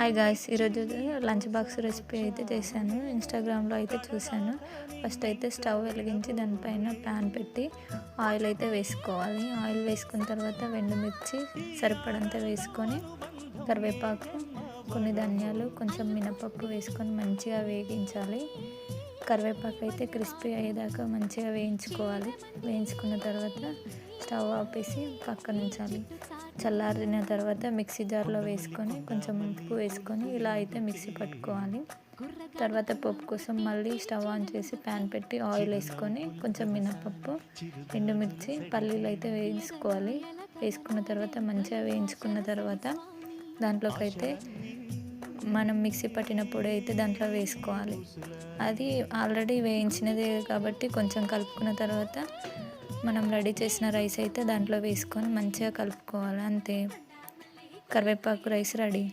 Hi guys, ఈరోజు lunch box recipe అయితే చేశాను. ఇన్స్టాగ్రామ్లో అయితే చూశాను. ఫస్ట్ అయితే స్టవ్ వెలిగించి దానిపైన ప్యాన్ పెట్టి ఆయిల్ అయితే వేసుకోవాలి. ఆయిల్ వేసుకున్న తర్వాత ఎండుమిర్చి సరిపడంత వేసుకొని కరివేపాకు, కొన్ని ధనియాలు, కొంచెం మినపప్పు వేసుకొని మంచిగా వేగించాలి. కరివేపాకు అయితే క్రిస్పీ అయ్యేదాకా మంచిగా వేయించుకోవాలి. వేయించుకున్న తర్వాత స్టవ్ ఆపేసి పక్కన ఉంచాలి. చల్లారిన తర్వాత మిక్సీ జార్లో వేసుకొని కొంచెం ఉప్పు వేసుకొని ఇలా అయితే మిక్సీ పట్టుకోవాలి. తర్వాత పప్పు కోసం మళ్ళీ స్టవ్ ఆన్ చేసి ప్యాన్ పెట్టి ఆయిల్ వేసుకొని కొంచెం మినపప్పు, ఎండుమిర్చి, పల్లీలు అయితే వేసుకోవాలి. వేసుకున్న తర్వాత మంచిగా వేయించుకున్న తర్వాత దాంట్లోకి అయితే మనం మిక్సీ పట్టిన పొడి అయితే దాంట్లో వేసుకోవాలి. అది ఆల్రెడీ వేయించినదే కాబట్టి కొంచెం కలుపుకున్న తర్వాత మనం రెడీ చేసిన రైస్ అయితే దాంట్లో వేసుకొని మంచిగా కలుపుకోవాలి. అంతే, కరివేపాకు రైస్ రెడీ.